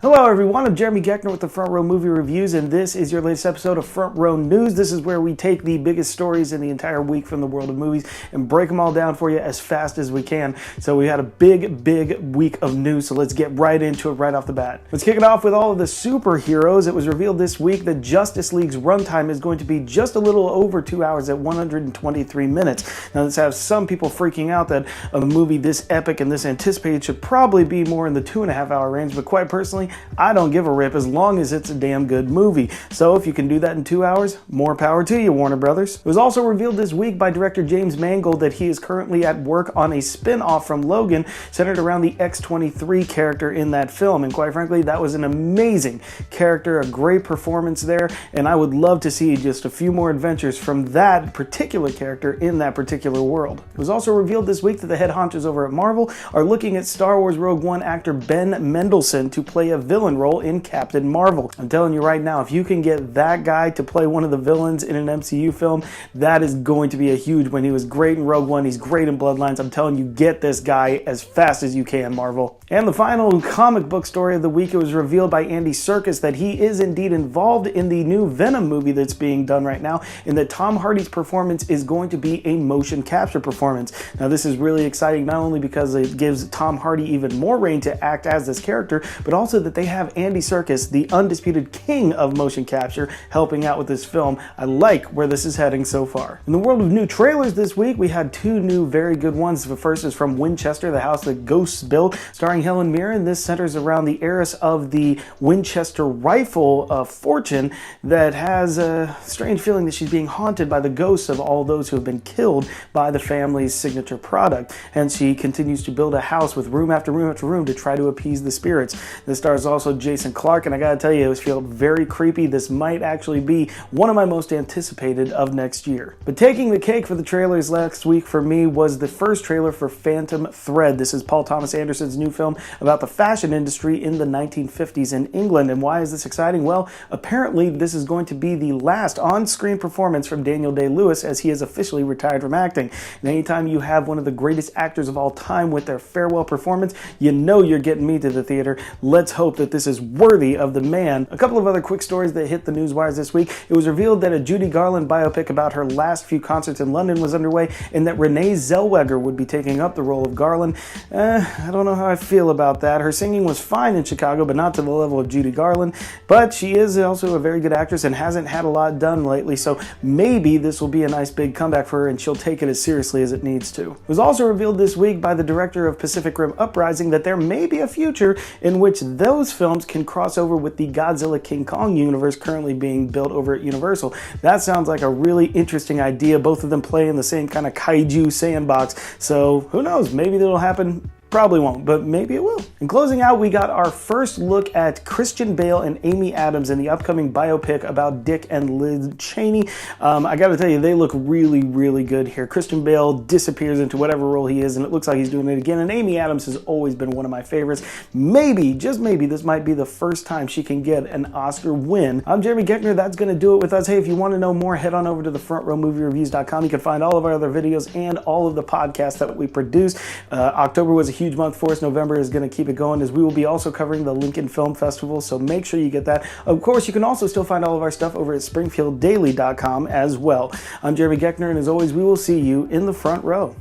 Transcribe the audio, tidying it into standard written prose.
Hello everyone, I'm Jeremy Geckner with the Front Row Movie Reviews, and this is your latest episode of Front Row News. This is where we take the biggest stories in the entire week from the world of movies and break them all down for you as fast as we can. So we had a big week of news, so let's get right into it right off the bat. Let's kick it off with all of the superheroes. It was revealed this week that Justice League's runtime is going to be just a little over 2 hours at 123 minutes. Now this has some people freaking out that a movie this epic and this anticipated should probably be more in the 2.5 hour range, but quite personally, I don't give a rip as long as it's a damn good movie. So if you can do that in 2 hours, more power to you, Warner Brothers. It was also revealed this week by director James Mangold that he is currently at work on a spin-off from Logan centered around the X-23 character in that film. And quite frankly, that was an amazing character, a great performance there, and I would love to see just a few more adventures from that particular character in that particular world. It was also revealed this week that the head honchos over at Marvel are looking at Star Wars Rogue One actor Ben Mendelsohn to play a villain role in Captain Marvel. I'm telling you right now, if you can get that guy to play one of the villains in an MCU film, that is going to be a huge win. He was great in Rogue One, he's great in Bloodlines. I'm telling you, get this guy as fast as you can, Marvel. And the final comic book story of the week, it was revealed by Andy Serkis that he is indeed involved in the new Venom movie that's being done right now, and that Tom Hardy's performance is going to be a motion capture performance. Now this is really exciting, not only because it gives Tom Hardy even more reign to act as this character, but also that they have Andy Serkis, the undisputed king of motion capture, helping out with this film. I like where this is heading so far. In the world of new trailers this week, we had two new very good ones. The first is from Winchester, the house that ghosts built, starring Helen Mirren. This centers around the heiress of the Winchester rifle fortune that has a strange feeling that she's being haunted by the ghosts of all those who have been killed by the family's signature product. And she continues to build a house with room after room after room to try to appease the spirits. This stars also Jason Clarke, and I gotta tell you, it feels very creepy. This might actually be one of my most anticipated of next year. But taking the cake for the trailers last week for me was the first trailer for Phantom Thread. This is Paul Thomas Anderson's new film about the fashion industry in the 1950s in England. And why is this exciting? Well, apparently this is going to be the last on-screen performance from Daniel Day-Lewis, as he has officially retired from acting. And anytime you have one of the greatest actors of all time with their farewell performance, you know you're getting me to the theater. Let's hope that this is worthy of the man. A couple of other quick stories that hit the news wires this week. It was revealed that a Judy Garland biopic about her last few concerts in London was underway, and that Renee Zellweger would be taking up the role of Garland. I don't know how I feel about that. Her singing was fine in Chicago, but not to the level of Judy Garland. But she is also a very good actress and hasn't had a lot done lately, so maybe this will be a nice big comeback for her and she'll take it as seriously as it needs to. It was also revealed this week by the director of Pacific Rim Uprising that there may be a future in which those films can cross over with the Godzilla King Kong universe currently being built over at Universal. That sounds like a really interesting idea. Both of them play in the same kind of kaiju sandbox, so who knows, maybe that'll happen. Probably won't, but maybe it will. In closing out, we got our first look at Christian Bale and Amy Adams in the upcoming biopic about Dick and Liz Cheney. I gotta tell you, they look really good here. Christian Bale disappears into whatever role he is, and it looks like he's doing it again, and Amy Adams has always been one of my favorites. Maybe, just maybe, this might be the first time she can get an Oscar win. I'm Jeremy Geckner. That's gonna do it with us. Hey, if you want to know more, head on over to thefrontrowmoviereviews.com. You can find all of our other videos and all of the podcasts that we produce. October was a huge month for us. November is going to keep it going, as we will be also covering the Lincoln Film Festival, so make sure you get that. Of course, you can also still find all of our stuff over at springfielddaily.com as well. I'm Jeremy Geckner, and as always, we will see you in the front row.